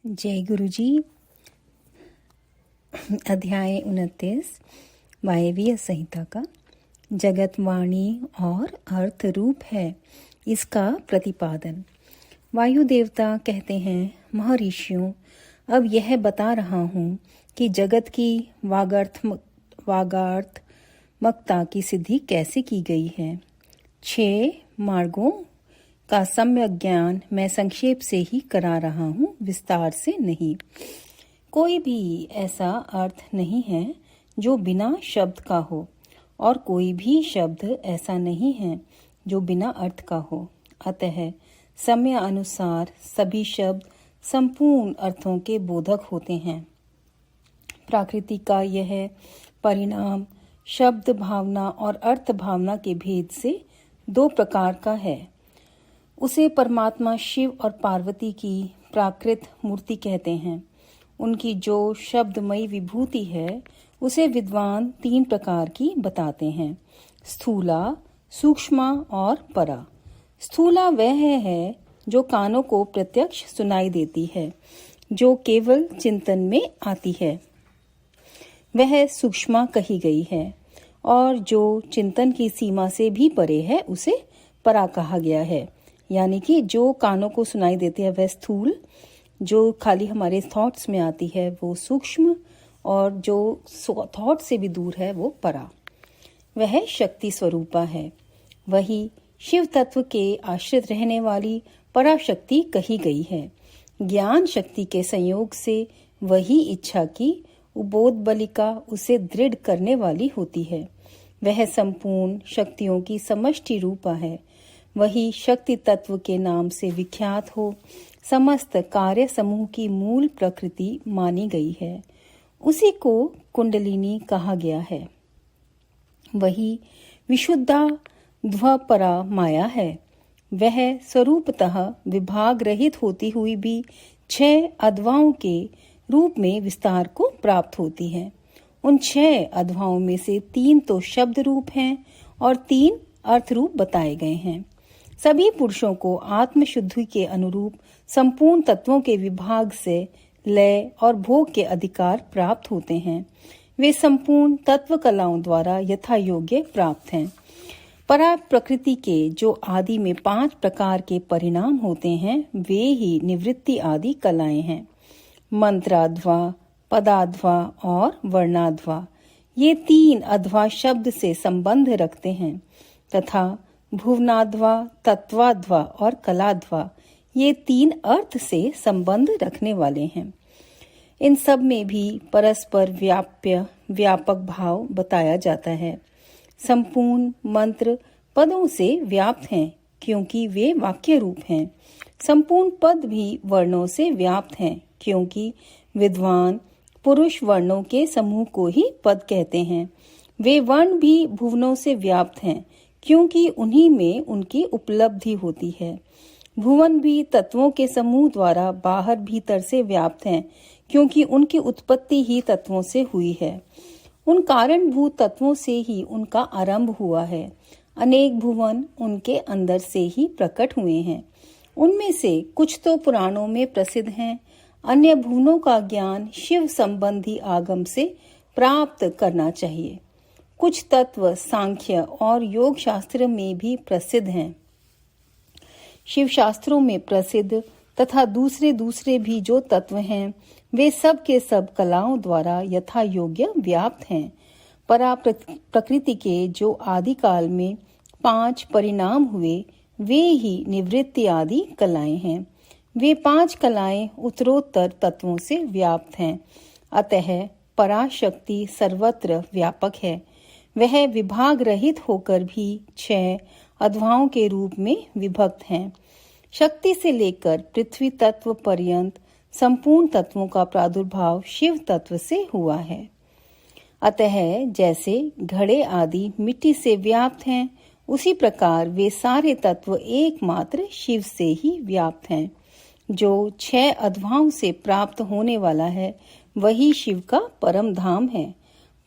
जय गुरु जी। अध्याय 29 वायवीय संहिता का जगत वाणी और अर्थ रूप है इसका प्रतिपादन। वायु देवता कहते हैं, महर्षियों, अब यह बता रहा हूँ कि जगत की वागार्थमकता की सिद्धि कैसे की गई है। 6 मार्गों का सम्यक ज्ञान मैं संक्षेप से ही करा रहा हूँ, विस्तार से नहीं। कोई भी ऐसा अर्थ नहीं है जो बिना शब्द का हो, और कोई भी शब्द ऐसा नहीं है जो बिना अर्थ का हो। अतः समय अनुसार सभी शब्द संपूर्ण अर्थों के बोधक होते हैं। प्रकृति का यह परिणाम शब्द भावना और अर्थ भावना के भेद से 2 प्रकार का है। उसे परमात्मा शिव और पार्वती की प्राकृत मूर्ति कहते हैं। उनकी जो शब्दमयी विभूति है उसे विद्वान 3 प्रकार की बताते हैं, स्थूला, सूक्ष्म और परा। स्थूला वह है जो कानों को प्रत्यक्ष सुनाई देती है, जो केवल चिंतन में आती है, वह सूक्ष्म कही गई है। और जो चिंतन की सीमा से भी परे है उसे परा कहा गया है। यानी कि जो कानों को सुनाई देती है वह स्थूल, जो खाली हमारे थॉट्स में आती है वो सूक्ष्म, और जो थॉट से भी दूर है वो परा। वह शक्ति स्वरूपा है। वही शिव तत्व के आश्रित रहने वाली पराशक्ति कही गई है। ज्ञान शक्ति के संयोग से वही इच्छा की उबोध बलिका उसे दृढ़ करने वाली होती है। वह संपूर्ण शक्तियों की समष्टि रूपा है। वही शक्ति तत्व के नाम से विख्यात हो समस्त कार्य समूह की मूल प्रकृति मानी गई है। उसी को कुंडलिनी कहा गया है। वही विशुद्धा ध्वपरा माया है। वह स्वरूपतः विभाग रहित होती हुई भी 6 अध्वाओं के रूप में विस्तार को प्राप्त होती है। उन 6 अध्वाओं में से 3 तो शब्द रूप हैं और 3 अर्थ रूप बताए गए हैं। सभी पुरुषों को आत्मशुद्धि के अनुरूप संपूर्ण तत्वों के विभाग से लय और भोग के अधिकार प्राप्त होते हैं। वे संपूर्ण तत्व कलाओं द्वारा यथा योग्य प्राप्त हैं। परा प्रकृति के जो आदि में 5 प्रकार के परिणाम होते हैं वे ही निवृत्ति आदि कलाएं हैं। मंत्राध्वा, पदाध्वा और वर्णाध्वा, ये 3 अध्वा शब्द से संबंध रखते हैं, तथा भुवनाध्वा, तत्वाध्वा और कलाध्वा, ये 3 अर्थ से संबंध रखने वाले हैं। इन सब में भी परस्पर व्यापक भाव बताया जाता है। संपूर्ण मंत्र पदों से व्याप्त हैं क्योंकि वे वाक्य रूप हैं। संपूर्ण पद भी वर्णों से व्याप्त हैं क्योंकि विद्वान पुरुष वर्णों के समूह को ही पद कहते हैं। वे वर्ण भी भुवनों से व्याप्त हैं क्योंकि उन्हीं में उनकी उपलब्धि होती है। भुवन भी तत्वों के समूह द्वारा बाहर भीतर से व्याप्त हैं क्योंकि उनकी उत्पत्ति ही तत्वों से हुई है। उन कारणभूत तत्वों से ही उनका आरंभ हुआ है। अनेक भुवन उनके अंदर से ही प्रकट हुए हैं। उनमें से कुछ तो पुराणों में प्रसिद्ध हैं। अन्य भुवनों का ज्ञान शिव संबंधी आगम से प्राप्त करना चाहिए। कुछ तत्व सांख्य और योग शास्त्र में भी प्रसिद्ध हैं। शिव शास्त्रों में प्रसिद्ध तथा दूसरे भी जो तत्व हैं वे सब के सब कलाओं द्वारा यथा योग्य व्याप्त हैं। परा प्रकृति के जो आदि काल में 5 परिणाम हुए वे ही निवृत्ति आदि कलाएं हैं। वे 5 कलाएं उत्तरोत्तर तत्वों से व्याप्त हैं। अतः पराशक्ति सर्वत्र व्यापक है। वह विभाग रहित होकर भी 6 अध्वाओं के रूप में विभक्त हैं। शक्ति से लेकर पृथ्वी तत्व पर्यंत संपूर्ण तत्वों का प्रादुर्भाव शिव तत्व से हुआ है। अतः जैसे घड़े आदि मिट्टी से व्याप्त हैं, उसी प्रकार वे सारे तत्व एकमात्र शिव से ही व्याप्त हैं। जो 6 अध्वाओं से प्राप्त होने वाला है वही शिव का परम धाम है।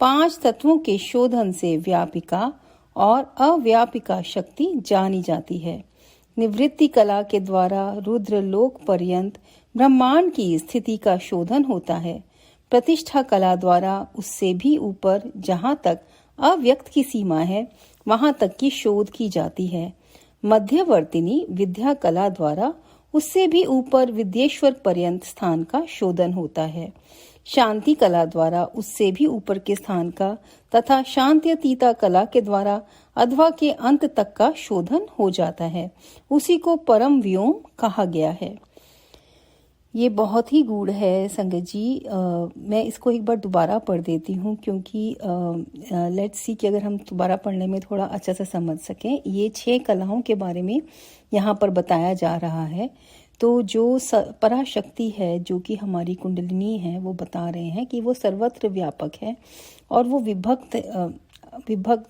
5 तत्वों के शोधन से व्यापिका और अव्यापिका शक्ति जानी जाती है। निवृत्ति कला के द्वारा रुद्र लोक पर्यंत ब्रह्मांड की स्थिति का शोधन होता है। प्रतिष्ठा कला द्वारा उससे भी ऊपर जहाँ तक अव्यक्त की सीमा है वहां तक की शोध की जाती है। मध्यवर्तिनी विद्या कला द्वारा उससे भी ऊपर विद्येश्वर पर्यंत स्थान का शोधन होता है। शांति कला द्वारा उससे भी ऊपर के स्थान का तथा शांत्यतीता कला के द्वारा अध्वा के अंत तक का शोधन हो जाता है। उसी को परम व्योम कहा गया है। ये बहुत ही गूढ़ है संगत जी। मैं इसको एक बार दोबारा पढ़ देती हूँ क्योंकि लेट्स सी कि अगर हम दोबारा पढ़ने में थोड़ा अच्छा से समझ सकें। ये 6 कलाओं के बारे में यहाँ पर बताया जा रहा है। तो जो पराशक्ति है, जो कि हमारी कुंडलिनी है, वो बता रहे हैं कि वो सर्वत्र व्यापक है और वो विभक्त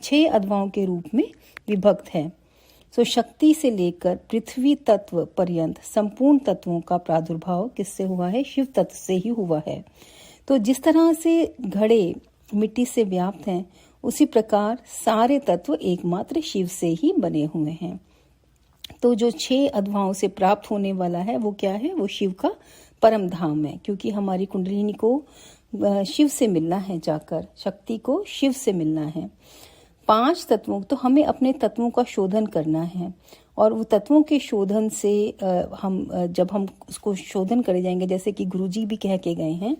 6 अध्वाओं के रूप में विभक्त है। सो शक्ति से लेकर पृथ्वी तत्व पर्यंत संपूर्ण तत्वों का प्रादुर्भाव किससे हुआ है? शिव तत्व से ही हुआ है। तो जिस तरह से घड़े मिट्टी से व्याप्त हैं, उसी प्रकार सारे तत्व एकमात्र शिव से ही बने हुए हैं। तो जो 6 अध्वाओं से प्राप्त होने वाला है वो क्या है? वो शिव का परम धाम है, क्योंकि हमारी कुंडलिनी को शिव से मिलना है, जाकर शक्ति को शिव से मिलना है। 5 तत्वों, तो हमें अपने तत्वों का शोधन करना है और वो तत्वों के शोधन से जब हम उसको शोधन करे जाएंगे, जैसे कि गुरुजी भी कह के गए हैं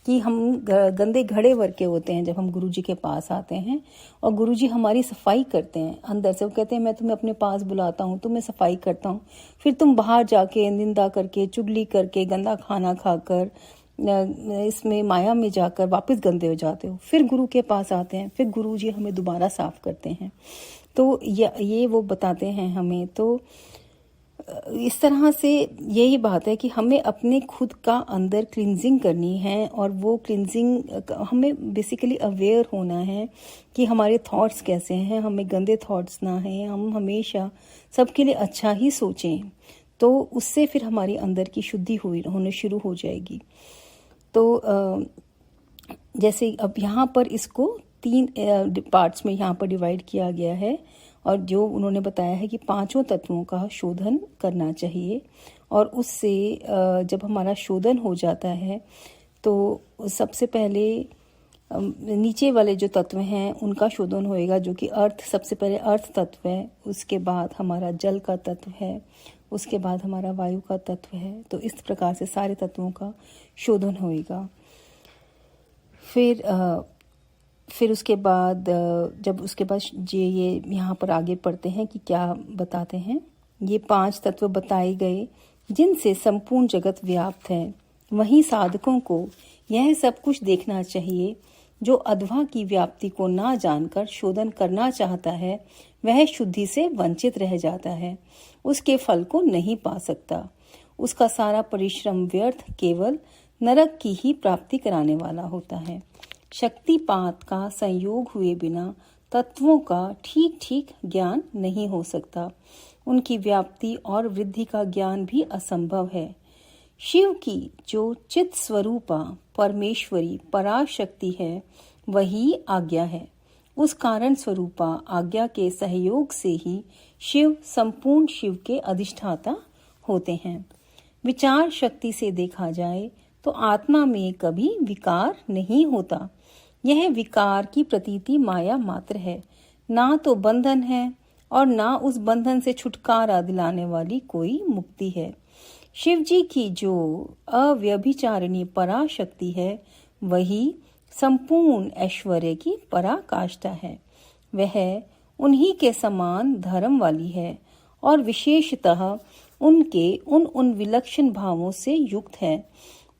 कि हम गंदे घड़े भर के होते हैं जब हम गुरुजी के पास आते हैं और गुरुजी हमारी सफाई करते हैं अंदर से। वो कहते हैं मैं तुम्हें अपने पास बुलाता हूँ, तुम्हें सफाई करता हूँ, फिर तुम बाहर जाके निंदा करके, चुगली करके, गंदा खाना खाकर, इसमें माया में जाकर वापस गंदे हो जाते हो। फिर गुरु के पास आते हैं, फिर गुरु जी हमें दोबारा साफ करते हैं। तो ये वो बताते हैं हमें। तो इस तरह से यही बात है कि हमें अपने खुद का अंदर क्लिनजिंग करनी है और वो क्लिनजिंग हमें बेसिकली अवेयर होना है कि हमारे थॉट्स कैसे हैं। हमें गंदे थॉट्स ना हैं, हम हमेशा सबके लिए अच्छा ही सोचें। तो उससे फिर हमारी अंदर की शुद्धि होने शुरू हो जाएगी। तो जैसे अब यहाँ पर इसको 3 पार्ट्स में यहाँ पर डिवाइड किया गया है और जो उन्होंने बताया है कि 5 तत्वों का शोधन करना चाहिए और उससे जब हमारा शोधन हो जाता है तो सबसे पहले नीचे वाले जो तत्व हैं उनका शोधन होएगा, जो कि अर्थ, सबसे पहले अर्थ तत्व है, उसके बाद हमारा जल का तत्व है, उसके बाद हमारा वायु का तत्व है। तो इस प्रकार से सारे तत्वों का शोधन होएगा। फिर उसके बाद ये यहाँ पर आगे पढ़ते हैं कि क्या बताते हैं। ये 5 तत्व बताए गए जिनसे संपूर्ण जगत व्याप्त है। वहीं साधकों को यह सब कुछ देखना चाहिए। जो अध्वा की व्याप्ति को ना जानकर शोधन करना चाहता है वह शुद्धि से वंचित रह जाता है, उसके फल को नहीं पा सकता। उसका सारा परिश्रम व्यर्थ, केवल नरक की ही प्राप्ति कराने वाला होता है। शक्तिपात का संयोग हुए बिना तत्वों का ठीक ठीक ज्ञान नहीं हो सकता। उनकी व्याप्ति और वृद्धि का ज्ञान भी असंभव है। शिव की जो चित स्वरूपा परमेश्वरी पराशक्ति है वही आज्ञा है। उस कारण स्वरूपा आज्ञा के सहयोग से ही शिव संपूर्ण शिव के अधिष्ठाता होते हैं। विचार शक्ति से देखा जाए तो आत्मा में कभी विकार नहीं होता। यह विकार की प्रतीति माया मात्र है, ना तो बंधन है और ना उस बंधन से छुटकारा दिलाने वाली कोई मुक्ति है। शिव जी की जो अव्यभिचारिणी पराशक्ति है वही संपूर्ण ऐश्वर्य की पराकाष्ठा है। वह उन्हीं के समान धर्म वाली है और विशेषतः उनके उन विलक्षण भावों से युक्त है।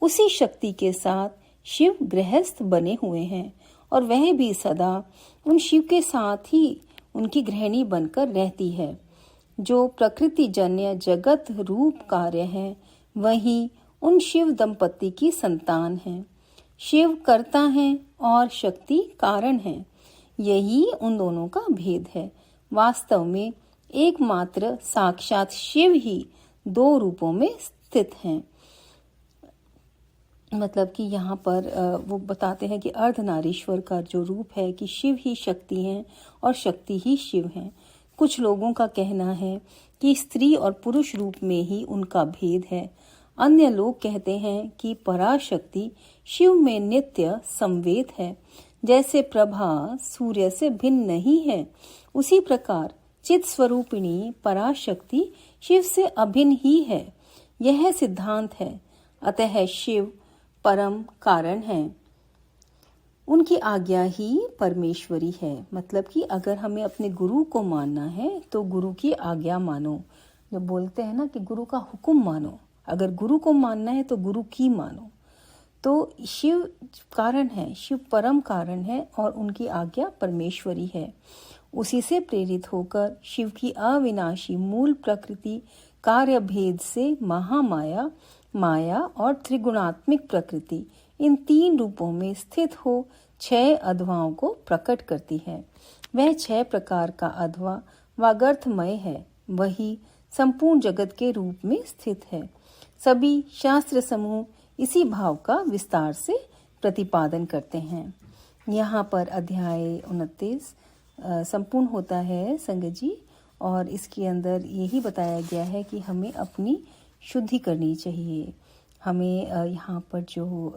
उसी शक्ति के साथ शिव गृहस्थ बने हुए हैं और वह भी सदा उन शिव के साथ ही उनकी गृहिणी बनकर रहती है। जो प्रकृति जन्य जगत रूप कार्य है वही उन शिव दंपति की संतान है। शिव कर्ता है और शक्ति कारण है। यही उन दोनों का भेद है। वास्तव में एकमात्र साक्षात शिव ही 2 रूपों में स्थित हैं। मतलब कि यहाँ पर वो बताते हैं कि अर्धनारीश्वर का जो रूप है कि शिव ही शक्ति हैं और शक्ति ही शिव हैं। कुछ लोगों का कहना है कि स्त्री और पुरुष रूप में ही उनका भेद है। अन्य लोग कहते हैं कि पराशक्ति शिव में नित्य संवेद है। जैसे प्रभा सूर्य से भिन्न नहीं है, उसी प्रकार चित स्वरूपिणी पराशक्ति शिव से अभिन्न ही है। यह सिद्धांत है। अतः शिव परम कारण है, उनकी आज्ञा ही परमेश्वरी है। मतलब कि अगर हमें अपने गुरु को मानना है तो गुरु की आज्ञा मानो। जो बोलते हैं ना कि गुरु का हुक्म मानो, अगर गुरु को मानना है तो गुरु की मानो। तो शिव कारण है, शिव परम कारण है और उनकी आज्ञा परमेश्वरी है। उसी से प्रेरित होकर शिव की अविनाशी मूल प्रकृति कार्य भेद से महामाया, माया और त्रिगुणात्मिक प्रकृति इन 3 रूपों में स्थित हो 6 अध्वाओं को प्रकट करती है। वह 6 प्रकार का अध्वा वागर्थमय है, वही संपूर्ण जगत के रूप में स्थित है। सभी शास्त्र समूह इसी भाव का विस्तार से प्रतिपादन करते हैं। यहाँ पर अध्याय 29 संपूर्ण होता है संगत जी, और इसके अंदर यही बताया गया है कि हमें अपनी शुद्धि करनी चाहिए। हमें यहाँ पर जो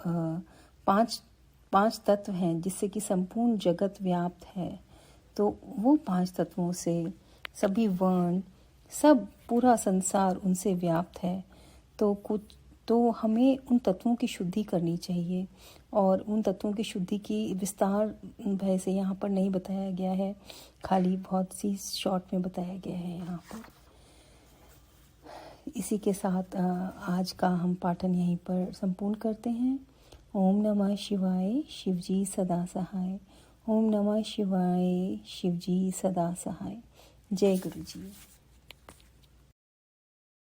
5 तत्व हैं जिससे कि संपूर्ण जगत व्याप्त है, तो वो 5 तत्वों से सभी वर्ण, सब पूरा संसार उनसे व्याप्त है। तो हमें उन तत्वों की शुद्धि करनी चाहिए, और उन तत्वों की शुद्धि की विस्तार भय से यहाँ पर नहीं बताया गया है, खाली बहुत सी शॉर्ट में बताया गया है यहाँ पर। इसी के साथ आज का हम पाठन यहीं पर संपूर्ण करते हैं। ओम नमः शिवाय, शिवजी सदा सहाय। ओम नमः शिवाय, शिवजी सदा सहाय। जय गुरु जी।